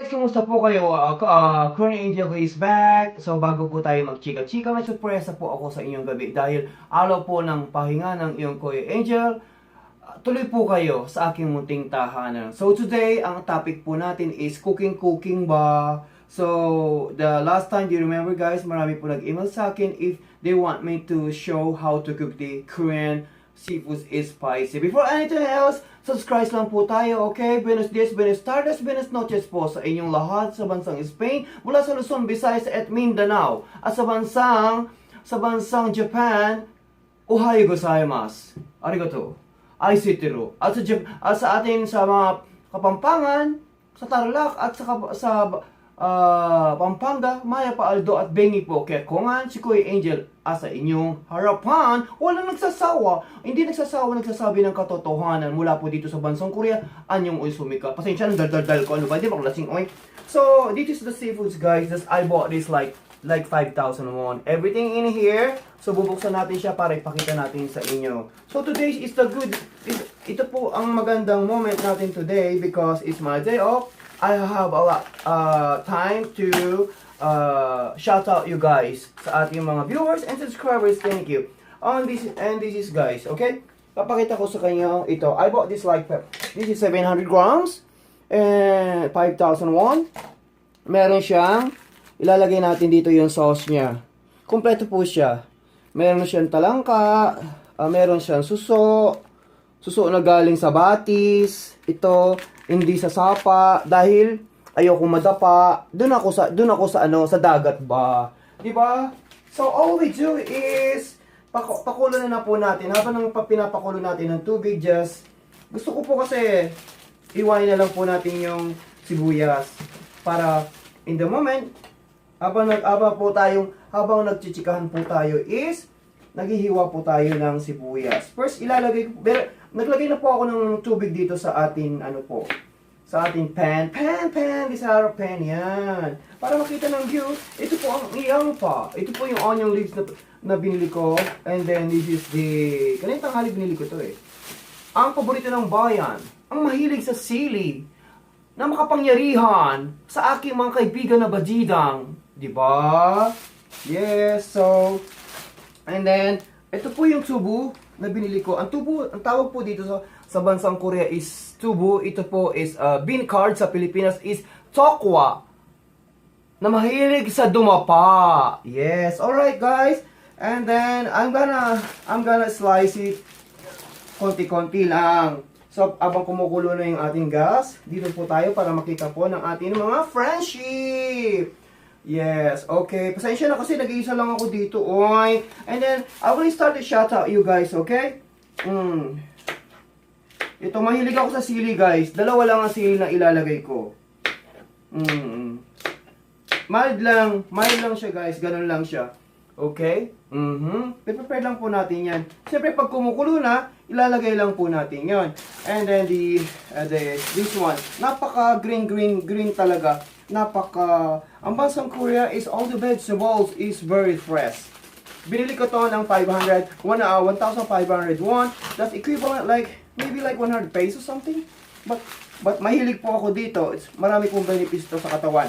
guys, kumusta po kayo? Current Angel is back. So bago po tayo magchika-chika, may surpresa po ako sa inyong gabi. Dahil araw po ng pahinga ng iyong Kuya Angel, tuloy po kayo sa aking munting tahanan. So today, ang topic po natin is cooking ba? So the last time, do you remember guys, marami po nag-email sa akin if they want me to show how to cook the Korean seafood is spicy. Before anything else, subscribe lang po tayo, okay? Buenos dias, buenos tardes, buenos noches po sa inyong lahat sa bansang Spain, mula sa Luzon, Visayas at Mindanao. At sa bansang Japan, ohayo gozaimasu. Arigato. Aisitiru. At sa atin sa mga Kapampangan, sa Tarlac at sa Pampanga, Maya Paaldo at Bengi po. Kaya kungan si Kuya Angel asa inyong harapan, walang hindi nagsasabi ng katotohanan mula po dito sa bansang Korea. Anyong oy sumika. Pasensya ng dal ko, ano ba? Di ba lasing oy? So, this is the seafoods guys. I bought this like 5,000 won. Everything in here. So, bubuksan natin siya para ipakita natin sa inyo. So, today is ito po ang magandang moment natin today because it's my day off. I have a lot time to shout out you guys sa ating mga viewers and subscribers. Thank you. This is guys, okay? Papakita ko sa kanya ito. I bought this this is 700 grams and 5,000 won. Meron siyang, ilalagay natin dito yung sauce niya. Kompleto po siya. Meron siyang talangka, meron siyang suso na galing sa batis. Ito, hindi sa sapa dahil ayoko madapa. Doon ako sa dagat ba. 'Di ba? So all we do is pakulo na po natin. Habang pinapakulo natin ng tubig, just gusto ko po kasi iwain na lang po natin yung sibuyas para in the moment habang nagchichikahan po tayo is naghihiwa po tayo ng sibuyas. First, naglagay na po ako ng tubig dito sa ating sa ating pan. This our pan, yan. Para makita ng view, ito po ang iyang pa. Ito po yung onion leaves na binili ko. And then, this is kanina tanghali binili ko to eh. Ang paborito ng bayan, ang mahilig sa sili, na makapangyarihan sa aking mga kaibigan na badidang. Diba? Yes, so, and then, ito po yung tubo na binili ko. Ang tawag po dito sa bansang Korea is tubo. Ito po is bean curd, sa Pilipinas is tokwa, na mahilig sa dumapa. Yes, alright guys. And then I'm gonna slice it konti-konti lang. So abang kumukulo na yung ating gas, dito po tayo para makita po ng ating mga friendship. Yes, okay. Pasensya na kasi nag-iisa lang ako dito, oy. And then, I will start to shout out you guys, okay? Ito, mahilig ako sa sili, guys. Dalawa lang ang sili na ilalagay ko. Mild lang siya, guys. Ganun lang siya. Okay? Prepare lang po natin yan. Siyempre, pag kumukulo na, ilalagay lang po natin yon. And then, this one. Napaka green talaga. Ang bansang Korea is all the vegetables is very fresh. Binili ko to ng 1,500 won. That's equivalent maybe 100 pesos something. But mahilig po ako dito. Marami pong benefits to sa katawan.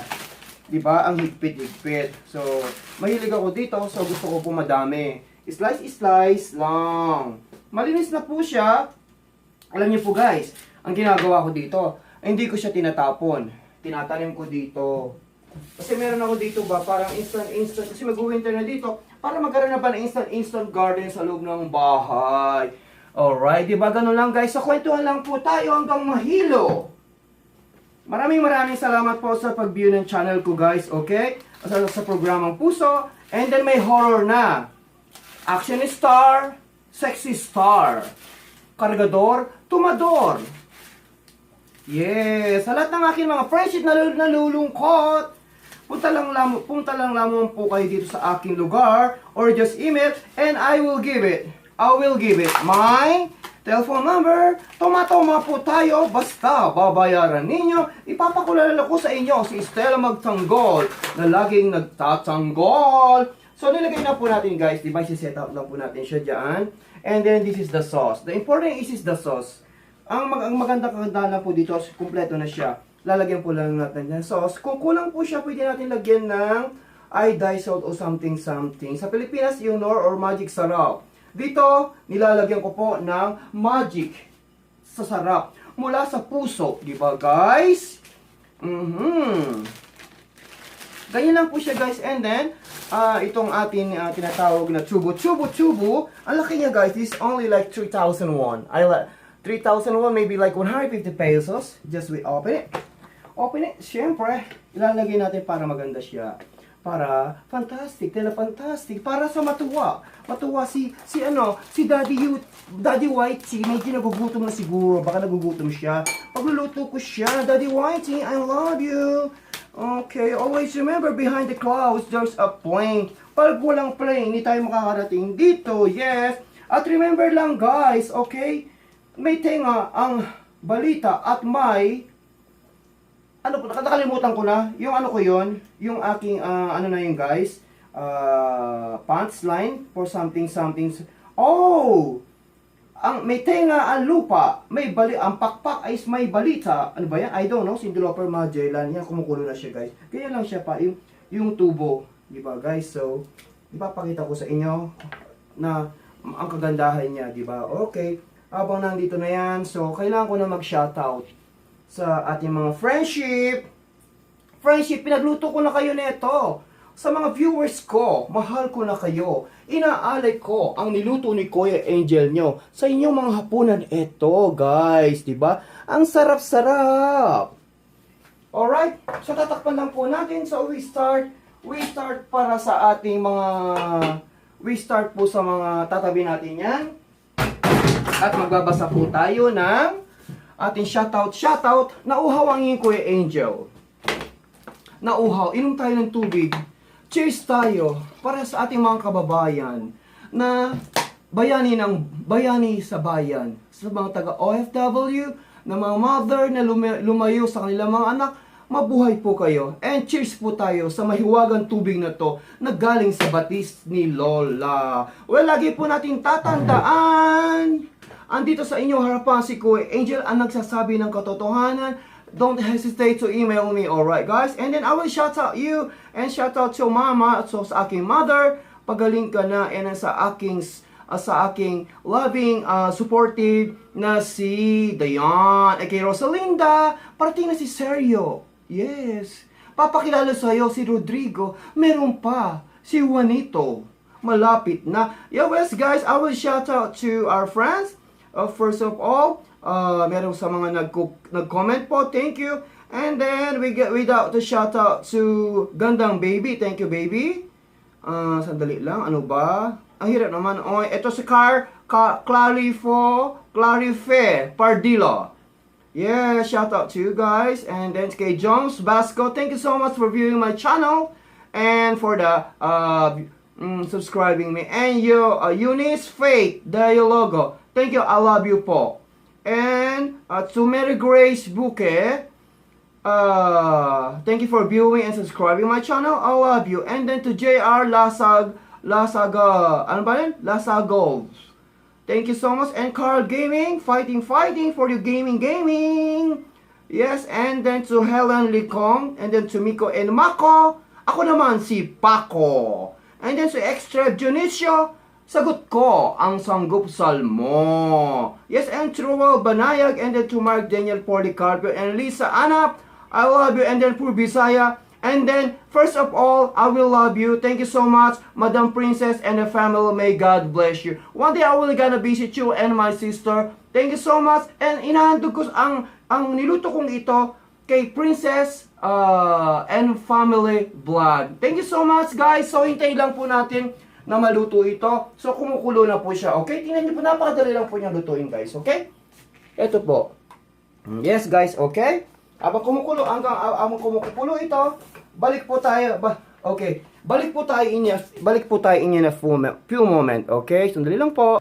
Diba? Ang higpit. So, mahilig ako dito. So, gusto ko po madami. Slice lang. Malinis na po siya. Alam niyo po guys, ang ginagawa ko dito, hindi ko siya tinatapon. Tinatanim ko dito. Kasi meron ako dito ba, parang instant. Kasi mag-winter na dito. Para magkaroon na ba ng instant garden sa loob ng bahay. Alright, diba ganun lang guys. Sa kwentuhan lang po tayo hanggang mahilo. Maraming salamat po sa pag-view ng channel ko guys, okay? Sa programang Puso. And then may horror na. Action star, sexy star. Kargador, tumador. Yes, sa lahat ng aking mga friendship na nalulungkot, punta lang lamang po kayo dito sa aking lugar or just email and I will give it my telephone number. Toma po tayo, basta babayaran ninyo. Ipapakulala ko sa inyo si Stella Magtanggol na laging nagtatanggol. So nilagay na po natin guys, diba? I-set up lang po natin siya dyan. And then this is the sauce. The important is the sauce. Ang maganda kagandahan po dito, kumpleto na siya. lalagyan po lang natin ng sauce. Kung kulang po siya, pwede natin lagyan ng iodized salt o something. Sa Pilipinas, yung Nor or Magic Sarap. Dito, nilalagyan ko po ng Magic sa sarap. Mula sa puso, di ba guys? Ganyan lang po siya guys. And then, itong ating tinatawag na tubo. Ang laki niya guys, this is only like 3,000 won. 3,000 won, maybe like 150 pesos. Just we open it. Open it, syempre, ilalagay natin para maganda siya. Para fantastic, fantastic, para sa matuwa. Matuwa si Daddy Whitey, medyo nagugutom na siguro, baka nagugutom siya. Pagluluto ko siya, Daddy Whitey, I love you. Okay, always remember behind the clouds there's a plane. Pag walang plane, hindi tayo makakarating dito. Yes. At remember lang guys, okay? May tenga ang balita at may nakalimutan ko na yung yung aking ano na yun guys, pants line for something. Oh, ang may tenga ang lupa, ang pakpak ay may balita. Ano ba yan? I don't know. Sinduloper Magellan. Yan, kumukulo na siya guys. Ganyan lang siya pa yung tubo, di ba guys? So ipapakita ko sa inyo na ang kagandahan niya, di ba? Okay, habang nandito na yan, so kailangan ko na mag-shoutout sa ating mga friendship, pinagluto ko na kayo nito. Sa mga viewers ko, mahal ko na kayo. Inaalay ko ang niluto ni Kuya Angel nyo sa inyong mga hapunan. Ito, guys, di ba? Ang sarap-sarap. Alright, so tatakpan lang po natin. So we start para sa ating we start po sa mga tatabi natin yan. At magbabasa po tayo ng ating shoutout. Nauhaw ang iyong Kuya Angel. Nauhaw. Inom tayo ng tubig. Cheers tayo para sa ating mga kababayan na bayani sa bayan. Sa mga taga OFW, na mga mother na lumayo sa kanilang mga anak, mabuhay po kayo. And cheers po tayo sa mahiwagang tubig na to na galing sa batis ni Lola. Well, lagi po natin tatandaan, andito sa inyong harapan si Kuya Angel ang nagsasabi ng katotohanan. Don't hesitate to email me, alright guys? And then I will shout out you and shout out to mama, so sa aking mother, pagaling ka na, and sa aking loving, supportive na si Dayan, kay Rosalinda, parating na si Sergio. Yes. Papakilala sa'yo si Rodrigo, meron pa si Juanito. Malapit na. Yeah, yes guys, I will shout out to our friends. First of all, meron sa mga nag-comment po, thank you. And then we get without the shout out to Gandang Baby, thank you baby. Sandali lang, ano ba? Ang hirap naman. Oh, ito si Clarife Pardillo. Yeah, shout out to you guys. And then kay Jones Basco, thank you so much for viewing my channel and for the subscribing me. And you, Eunice Faith Dialogo, thank you, I love you po. And to Mary Grace Bouquet, thank you for viewing and subscribing my channel, I love you. And then to JR Lasaga, ano ba yun? Lasagov, thank you so much. And Carl Gaming, fighting for you, gaming. Yes, and then to Helen Licong, and then to Miko and Mako, ako naman si Paco. And then to Extra Junicio, sagot ko ang sanggupsal mo. Yes, and to Roel Banayag, and then to Mark Daniel Policarpio, and Lisa Anap, I love you. And then for Bisaya, and then first of all, I will love you. Thank you so much, Madam Princess and the family. May God bless you. One day I will gonna visit you and my sister. Thank you so much. And inahandog ko ang niluto kong ito kay Princess and family vlog. Thank you so much guys. So hintayin lang po natin na maluto ito. So kumukulo na po siya. Okay? Tingnan niyo po, napakadali lang po niya lutuin guys. Okay? Ito po. Yes guys, okay? Habang kumukulo ito, balik po tayo. Okay. Balik po tayo inyo na few moment. Okay? Sandali lang po.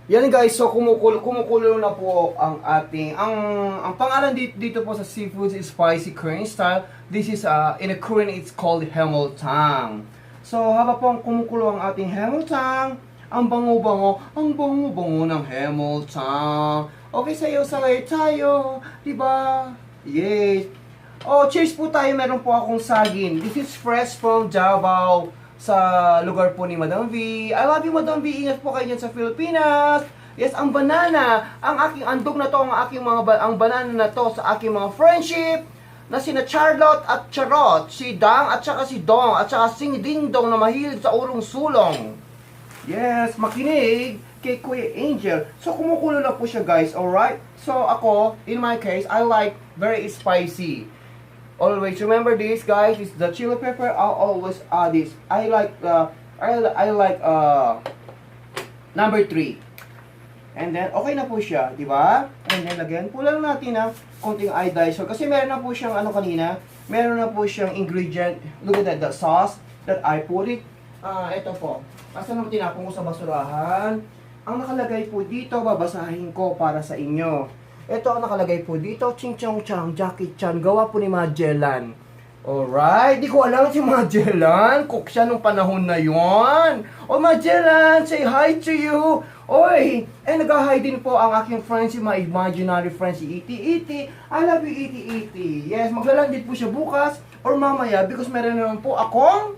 Yan guys, so kumukulo na po ang ating ang pangalan dito po sa seafood is spicy Korean style. This is in a Korean it's called haeultang. So habang po kumukulo ang ating haeultang, ang bango-bango ng haeultang. Okay, sayo tayo, di ba? Yes. Oh, cheers po tayo. Meron po akong saging. This is fresh from Davao sa lugar po ni Madam V. I love you, Madam V. Ingat po kayo dyan sa Pilipinas. Yes, ang banana. Ang aking andog na to, ang banana na to sa aking mga friendship na sina Charlotte at Charot, si Dang at saka si Dong, at saka si Ding Dong na mahilig sa urong sulong. Yes, makinig kay Kuya Angel. So, kumukulo na po siya, guys, alright? So, ako, in my case, I like very spicy. Always remember this, guys, is the chili pepper. I'll always add this. I like number 3. And then, okay na po siya, di ba? And then, lagyan po lang natin ng konting iodizer. Kasi meron na po siyang, kanina, meron na po siyang ingredient. Look at that, the sauce that I put it. Ito po. Basta naman tinapon ko sa basurahan. Ang nakalagay po dito, babasahin ko para sa inyo. Ito ang nakalagay po dito, Ching Chong Chang, Jackie Chan, gawa po ni Magellan. Alright, di ko alam si Magellan, cook siya nung panahon na yon. Oh Magellan, say hi to you. Oy, nag-hi din po ang aking friend, si my imaginary friend, si Iti Iti. I love you, Iti Iti. Yes, maglalandit po siya bukas or mamaya because meron naman po akong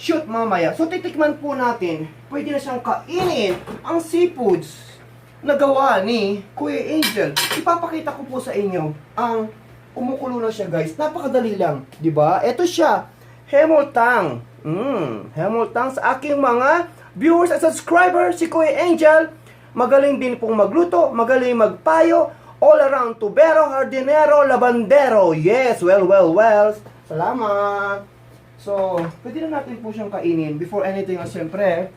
shoot mamaya. So titikman po natin, pwede na siyang kainin ang seafoods na gawa ni Kuya Angel. Ipapakita ko po sa inyo ang kumukulo na siya, guys. Napakadali lang, 'di ba? Ito siya, Hemoltang. Hemoltang sa aking mga viewers at subscribers, si Kuya Angel. Magaling din pong magluto, magaling magpayo, all around tubero, hardinero, labandero. Yes, well. Salamat. So, pwede na natin po siyang kainin. Before anything else, siyempre,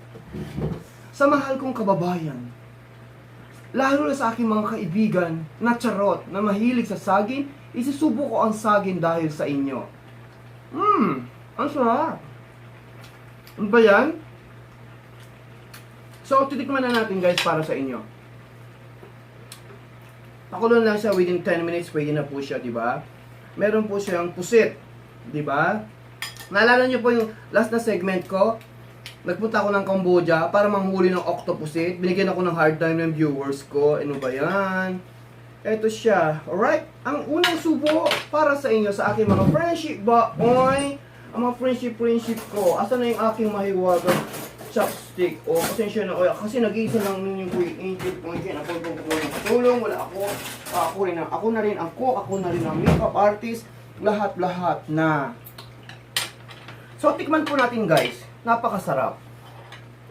sa mahal kong kababayan, lalo na sa aking mga kaibigan na charot, na mahilig sa saging, isusubo ko ang saging dahil sa inyo. Ang sarap. Ano ba yan? So, titikman na natin, guys, para sa inyo. Pakulo lang siya within 10 minutes, pwede na po siya, di ba? Meron po siyang pusit, di ba? Naalala niyo po yung last na segment ko? Nagpunta ako ng Cambodia para manghuli ng octopusit. Binigyan ako ng hard time ng viewers ko. Ano ba yan? Ito siya. Alright? Ang unang subo para sa inyo sa aking mga friendship ba? Oy! Ang mga friendship ko. Asa na yung aking mahiwagang chopstick? O, pasensya na. O, kasi nag-iisa lang nun yung Kuya Angel. Kung siya tulong, wala ako. Ako na rin ang makeup artist. Lahat na. So, tikman po natin, guys. Napakasarap.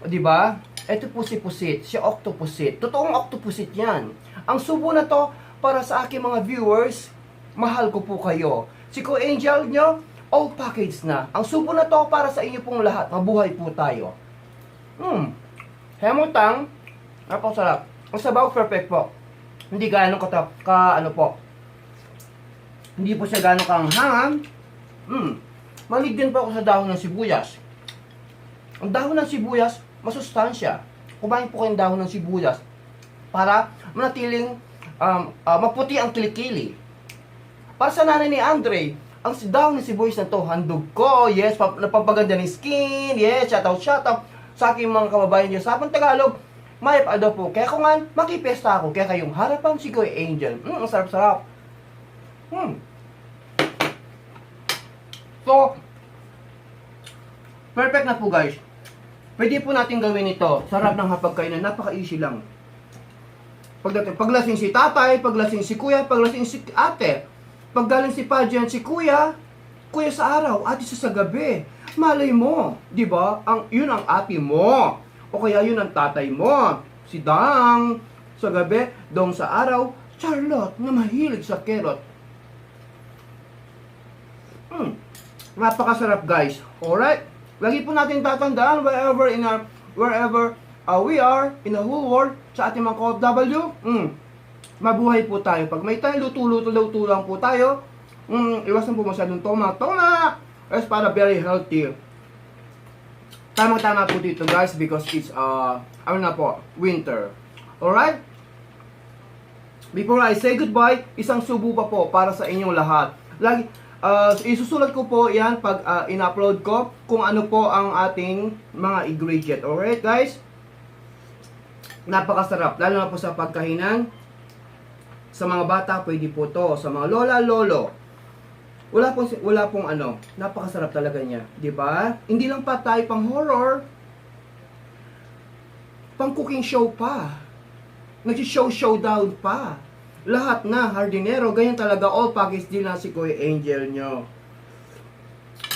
O, diba? Ito po si Pusit. Si Octopusit. Totoong Octopusit yan. Ang subo na to, para sa aking mga viewers, mahal ko po kayo. Si Kuya Angel nyo, all package na. Ang subo na to, para sa inyo pong lahat. Mabuhay po tayo. Hemotang, napakasarap. Ang sabaw, perfect po. Hindi gaano hindi po siya gaano kahanghangan. Malig din po ako sa dahon ng sibuyas. Ang dahon ng sibuyas, masustansya. Kumain po kayong dahon ng sibuyas para manatiling maputi ang kilikili. Para sa nanay ni Andre, ang dahon ng sibuyas na to, handog ko. Yes, napapaganda ng skin. Yes, shout out sa aking mga kababayan dyan sa Tagalog. May pa po. Kaya kung nga, makipesta ako. Kaya kayong harapan si Kuya Angel. Ang sarap-sarap. So, perfect na po, guys. Pwede po natin gawin ito. Sarap ng hapagkainan. Napaka-easy lang. Paglasing si tatay, paglasing si kuya, paglasing si ate. Paggaling si Pajan, si kuya sa araw, ate sa gabi. Malay mo, di ba? Yun ang ate mo. O kaya yun ang tatay mo. Si Dang sa gabi, Dong sa araw, Charlotte na mahilig sa carrot. Napakasarap, guys. Alright? Lagi po natin tatandaan wherever we are in the whole world sa ating mga OFW. Mabuhay po tayo. Pag may tayo, luto lang po tayo. Iwasan po masyadong toma. As para very healthy. Tamang-tama po dito, guys, because it's winter. Alright? Before I say goodbye, isang subo pa po para sa inyong lahat. Isusulat ko po yan pag in-upload ko kung ano po ang ating mga ingredient. Alright, guys? Napakasarap. Lalo na po sa pagkahinan. Sa mga bata, pwede po to. Sa mga lola, lolo. Wala pong ano, napakasarap talaga niya, 'di ba? Hindi lang pa tayo pang horror, pang cooking show pa. Nagsi-showdown pa. Lahat na, hardinero, ganyan talaga, all package din na si Kuya Angel nyo.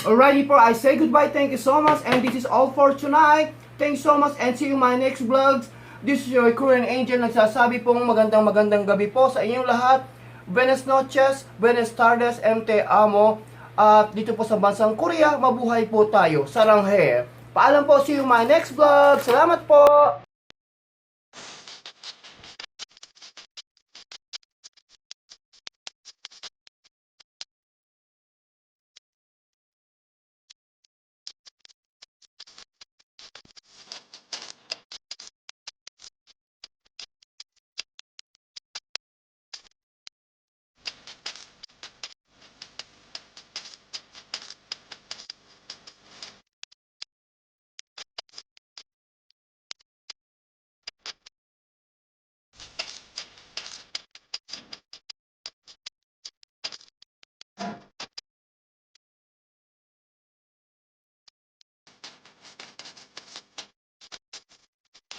Alrighty po, I say goodbye, thank you so much, and this is all for tonight. Thanks so much, and see you in my next vlogs. This is your Korean Angel, nagsasabi pong magandang gabi po sa inyong lahat. Buenas noches, buenas tardes, MT Amo. At dito po sa bansang Korea, mabuhay po tayo. Saranghe. Paalam po, see you in my next vlog. Salamat po!